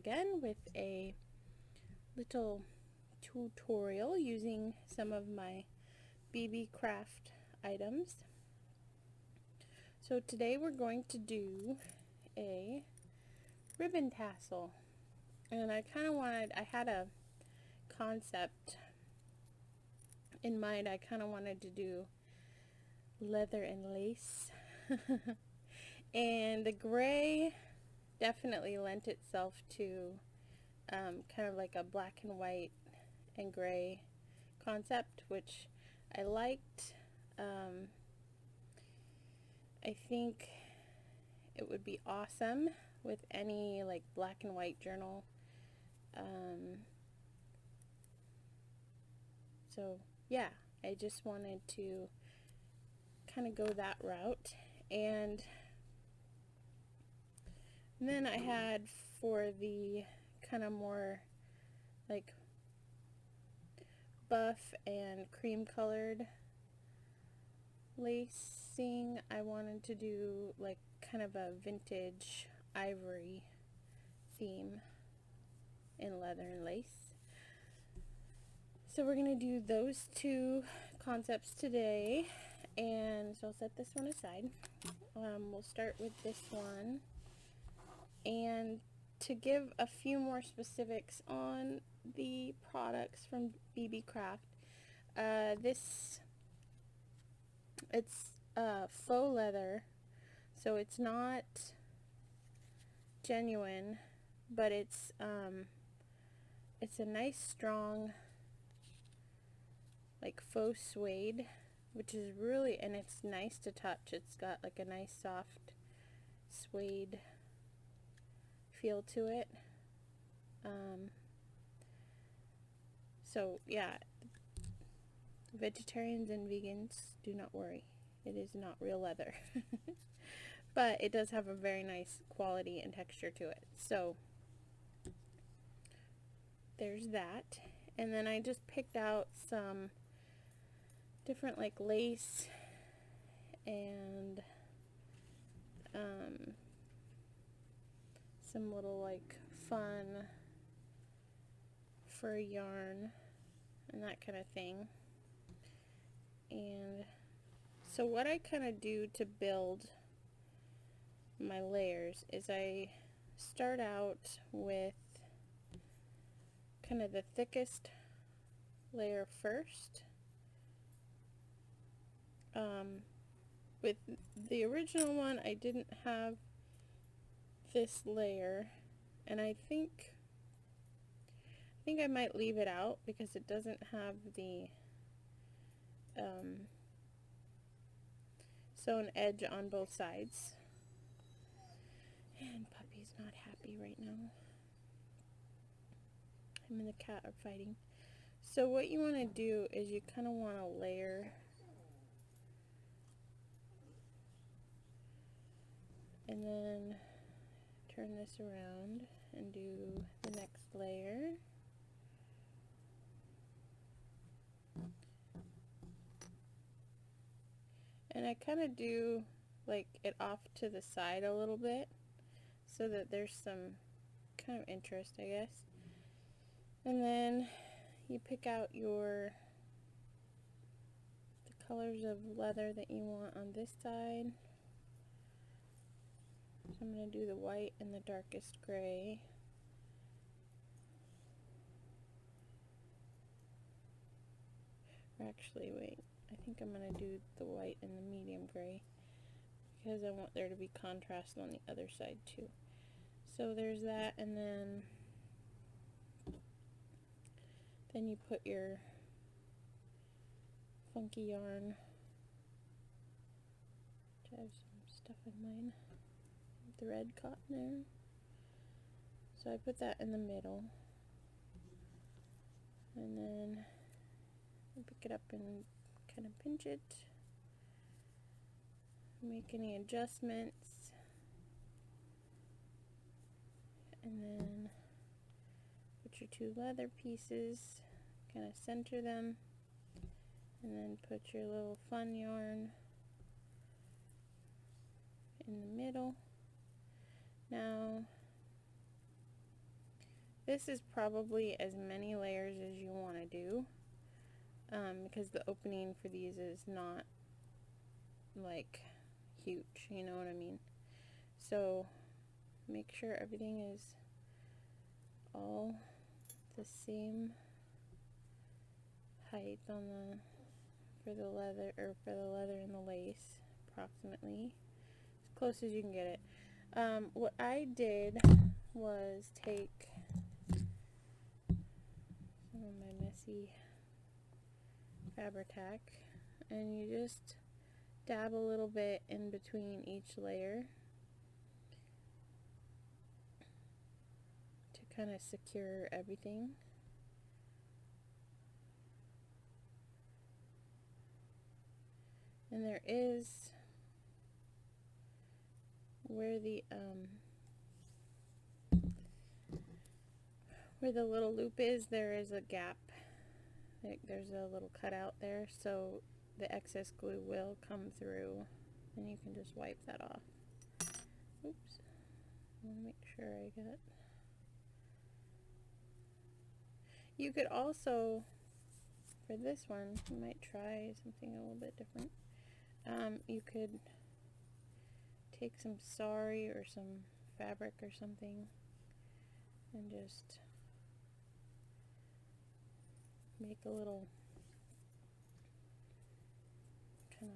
again with a little tutorial using some of my BeeBee craft items. So today we're going to do a ribbon tassel, and I had a concept in mind. I kind of wanted to do leather and lace and the gray definitely lent itself to kind of like a black and white and gray concept, which I liked. I think it would be awesome with any like black and white journal. So yeah, I just wanted to kind of go that route. And then I had, for the kind of more like buff and cream colored lacing, I wanted to do like kind of a vintage ivory theme in leather and lace. So we're going to do those two concepts today, and so I'll set this one aside. We'll start with this one, and to give a few more specifics on the products from BeeBee Craft, it's faux leather, so it's not genuine, but it's a nice strong like faux suede, which is really, and it's nice to touch. It's got like a nice soft suede feel to it. So yeah, vegetarians and vegans, do not worry, it is not real leather. But it does have a very nice quality and texture to it. So there's that. And then I just picked out some different like lace and some little like fun fur yarn and that kind of thing. And so what I kind of do to build my layers is I start out with kind of the thickest layer first. With the original one, I didn't have this layer, and I think I might leave it out because it doesn't have the sewn edge on both sides. And puppy's not happy right now. Him and the cat are fighting. So what you want to do is you kind of want to layer and then turn this around and do the next layer. And I kind of do like it off to the side a little bit so that there's some kind of interest, I guess. And then you pick out the colors of leather that you want on this side. So I'm going to do the white and the darkest gray. Or actually, wait, I think I'm going to do the white and the medium gray because I want there to be contrast on the other side too. So there's that, and then you put your funky yarn, which I have some stuff in mine, thread caught there. So I put that in the middle, and then I pick it up and kind of pinch it, make any adjustments, and then put your two leather pieces, kind of center them, and then put your little fun yarn in the middle. Now This is probably as many layers as you want to do, because the opening for these is not like huge, you know what I mean? So make sure everything is all the same height on the for the leather and the lace, approximately as close as you can get it. What I did was take some of my messy Fabri-Tac, and you just dab a little bit in between each layer to kind of secure everything. And there is, where the little loop is, there is a gap. There's a little cutout there, so the excess glue will come through, and you can just wipe that off. Oops. I want to make sure I got. You could also, for this one, you might try something a little bit different. You could take some sari or some fabric or something and just make a little kind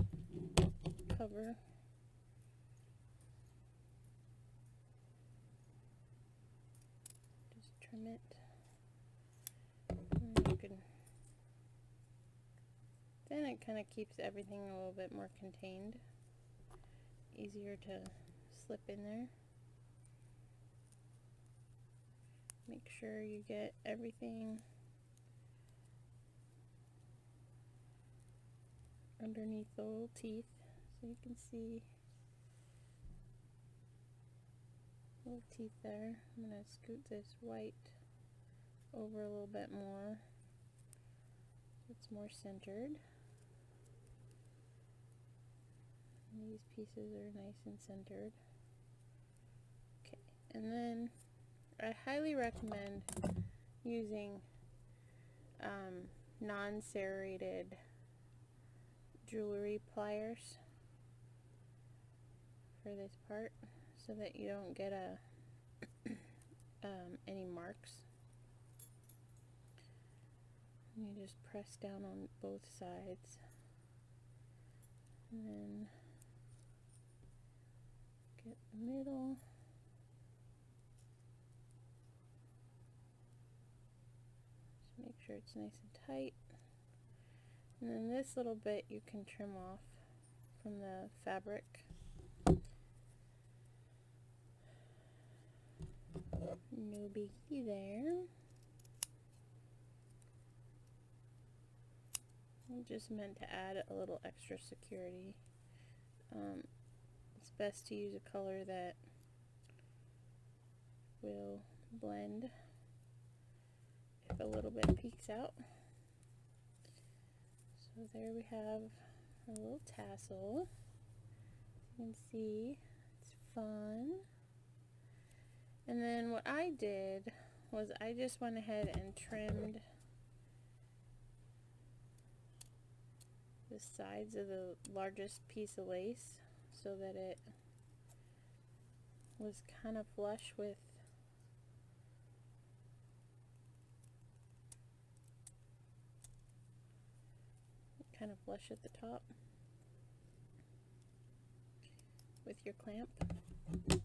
of cover. Just trim it. And you can, then it kind of keeps everything a little bit more contained. Easier to slip in there. Make sure you get everything underneath the little teeth, so you can see little teeth there. I'm going to scoot this white over a little bit more so it's more centered. And these pieces are nice and centered. Okay, and then I highly recommend using non-serrated jewelry pliers for this part, so that you don't get any marks. And you just press down on both sides, and then get the middle. Just make sure it's nice and tight. And then this little bit you can trim off from the fabric. No biggie there. I just meant to add a little extra security. It's best to use a color that will blend if a little bit peeks out. So there we have our little tassel. You can see it's fun. And then what I did was I just went ahead and trimmed the sides of the largest piece of lace so that it was kind of flush with at the top with your clamp. So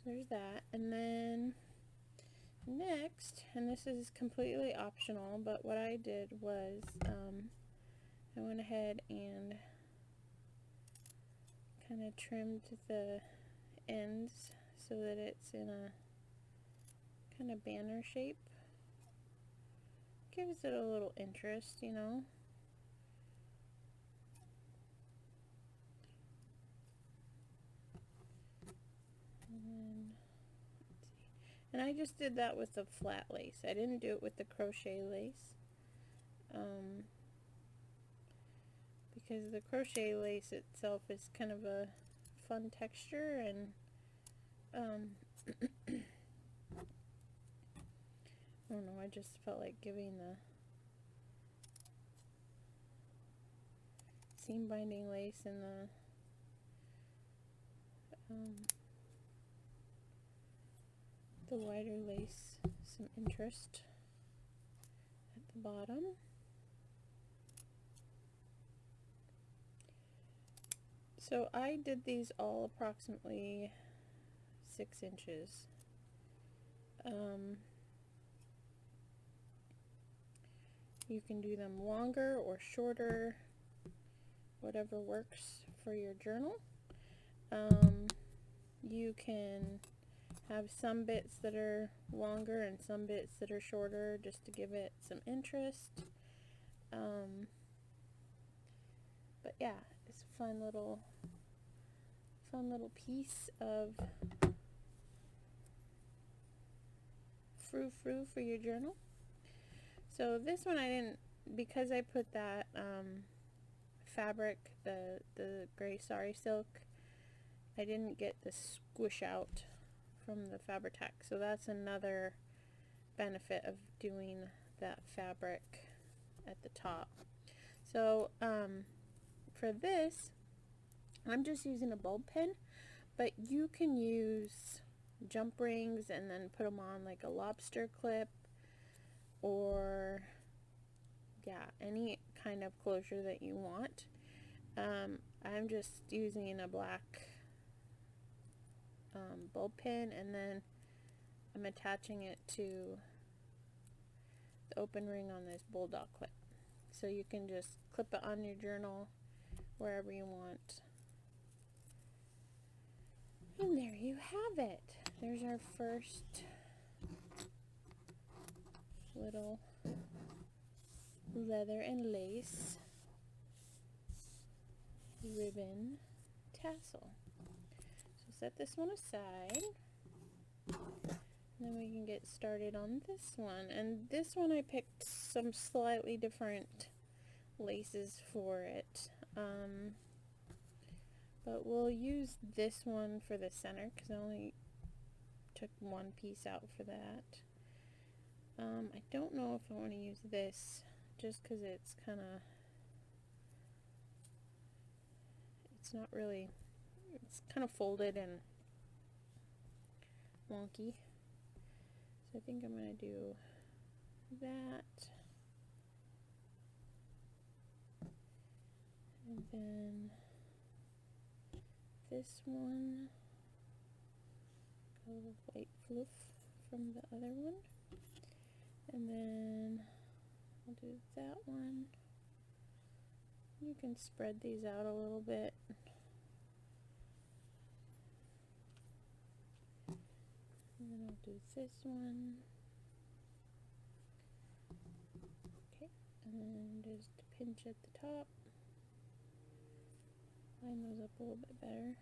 there's that. And then next, and this is completely optional, but what I did was I went ahead and kind of trimmed the ends so that it's in a kind of banner shape. Gives it a little interest, you know. And I just did that with the flat lace. I didn't do it with the crochet lace. Because the crochet lace itself is kind of a fun texture, and I don't know, I just felt like giving the seam binding lace and the wider lace some interest at the bottom. So I did these all approximately 6 inches. You can do them longer or shorter, whatever works for your journal. You can have some bits that are longer and some bits that are shorter just to give it some interest. But yeah, it's a fun little piece of frou-frou for your journal. So this one I didn't, because I put that fabric, the gray sari silk, I didn't get the squish out from the Fabri-Tac. So that's another benefit of doing that fabric at the top. So for this, I'm just using a bulb pin, but you can use jump rings and then put them on like a lobster clip, or yeah, any kind of closure that you want. I'm just using a black bulb pin, and then I'm attaching it to the open ring on this bulldog clip. So you can just clip it on your journal wherever you want. And there you have it. There's our first little leather and lace ribbon tassel. So set this one aside, and then we can get started on this one. And this one I picked some slightly different laces for it, but we'll use this one for the center because I only took one piece out for that. I don't know if I want to use this just because it's kind of, it's not really, it's kind of folded and wonky. So I think I'm going to do that. And then this one, a little white fluff from the other one. And then I'll do that one. You can spread these out a little bit. And then I'll do this one. Okay, and then just pinch at the top. Line those up a little bit better.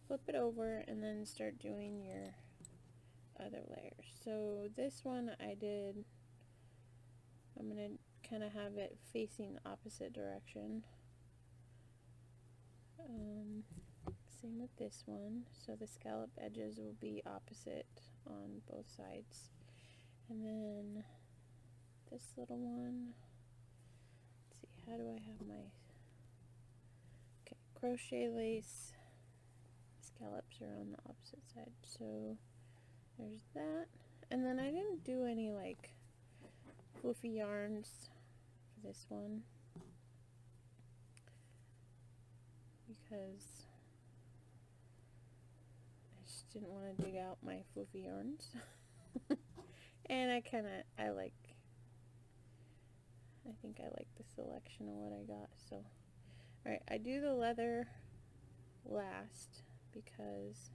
Flip it over and then start doing your other layers. So this one I'm going to kind of have it facing the opposite direction. Same with this one. So the scallop edges will be opposite on both sides. And then this little one, let's see, how do I have my, okay, crochet lace, scallops are on the opposite side. So there's that. And then I didn't do any like fluffy yarns for this one because I just didn't want to dig out my fluffy yarns. And I think I like the selection of what I got. So alright, I do the leather last because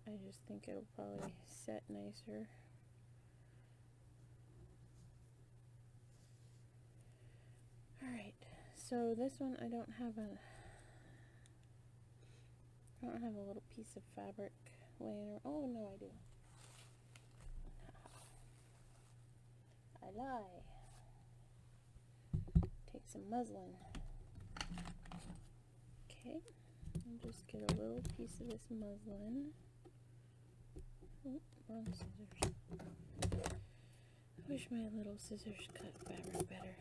I just think it'll probably set nicer. Alright, so this one I don't have a little piece of fabric laying around. Oh no, I do. I lie. some muslin. Okay, I'll just get a little piece of this muslin. Oh, wrong scissors. I wish my little scissors cut fabric better.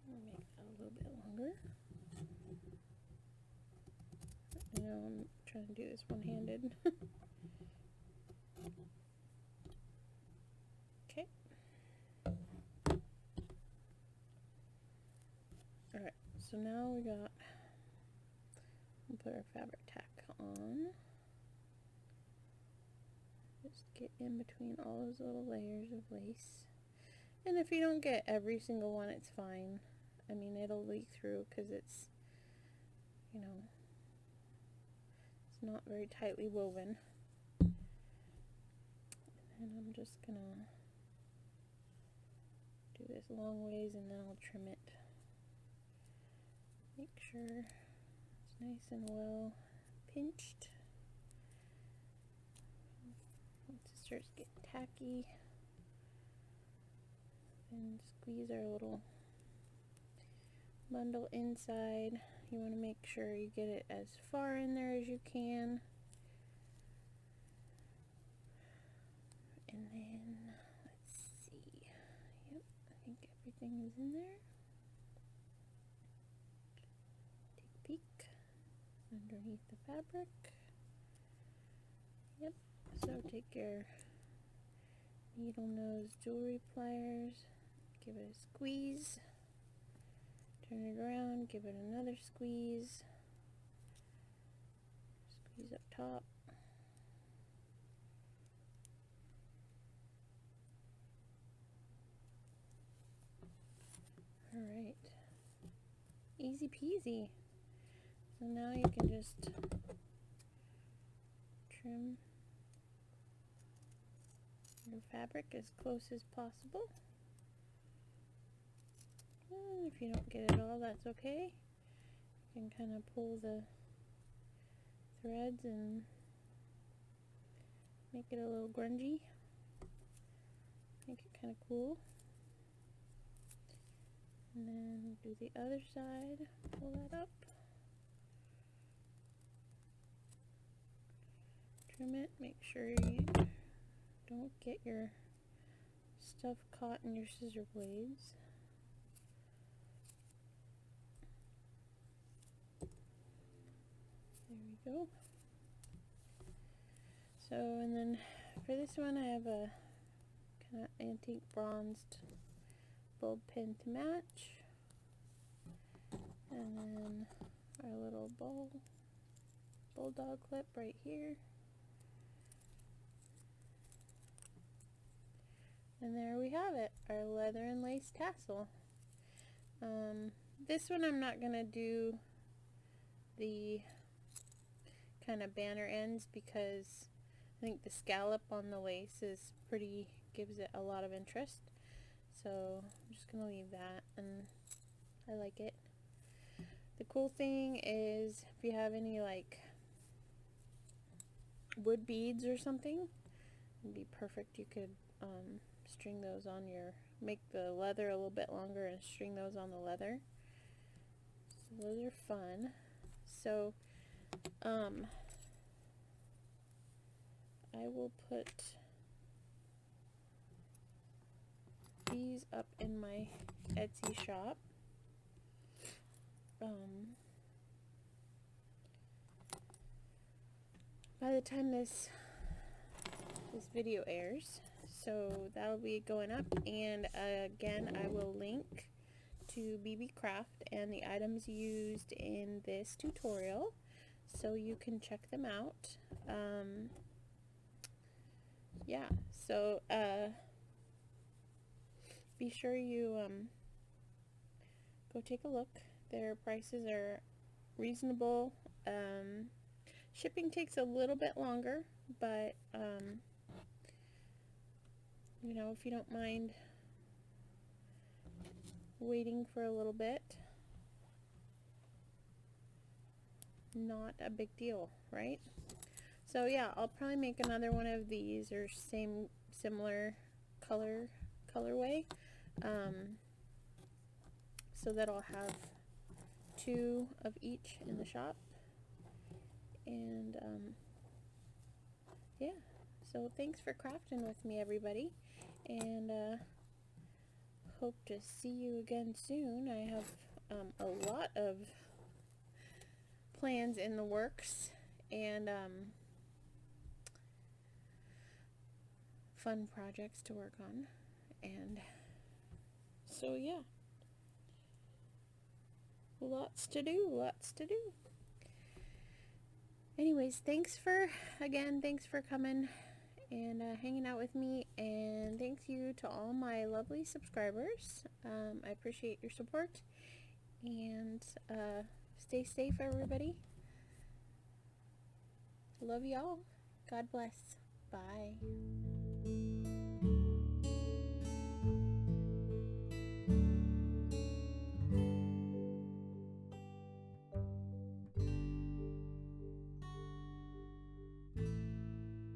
I'll make that a little bit longer. I know I'm trying to do this one-handed. Okay. Alright, so now we'll put our fabric tack on. Just get in between all those little layers of lace. And if you don't get every single one, it's fine. I mean, it'll leak through because it's, you know, it's not very tightly woven. And I'm just gonna do this long ways and then I'll trim it. Make sure it's nice and well pinched. Once it starts getting tacky, then squeeze our little bundle inside. You want to make sure you get it as far in there as you can. And then, let's see. Yep, I think everything is in there. Take a peek underneath the fabric. Yep, so take your needle nose jewelry pliers, give it a squeeze, turn it around, give it another squeeze, squeeze up top. Alright, easy peasy. So now you can just trim your fabric as close as possible. And if you don't get it all, that's okay. You can kind of pull the threads and make it a little grungy. Make it kind of cool. And then do the other side, pull that up. Trim it, make sure you don't get your stuff caught in your scissor blades. There we go. So, and then for this one I have a kind of antique bronzed bulb pin to match. And then our little bulldog clip right here. And there we have it, our leather and lace tassel. This one I'm not going to do the kind of banner ends because I think the scallop on the lace is gives it a lot of interest. So I'm just going to leave that, and I like it. The cool thing is if you have any like wood beads or something, it'd be perfect. You could string those on make the leather a little bit longer and string those on the leather. So those are fun. So I will put these up in my Etsy shop. By the time this video airs, so that'll be going up, and again I will link to BeeBee Craft and the items used in this tutorial so you can check them out. Yeah, so be sure you go take a look. Their prices are reasonable. Shipping takes a little bit longer, but you know, if you don't mind waiting for a little bit, not a big deal, right? So yeah, I'll probably make another one of these or similar colorway. So that I'll have 2 of each in the shop. And yeah, so thanks for crafting with me, everybody, and hope to see you again soon. I have a lot of plans in the works, and fun projects to work on, and so yeah, lots to do. Anyways, thanks for coming and hanging out with me, and thank you to all my lovely subscribers. I appreciate your support, and stay safe, everybody. Love y'all. God bless. Bye.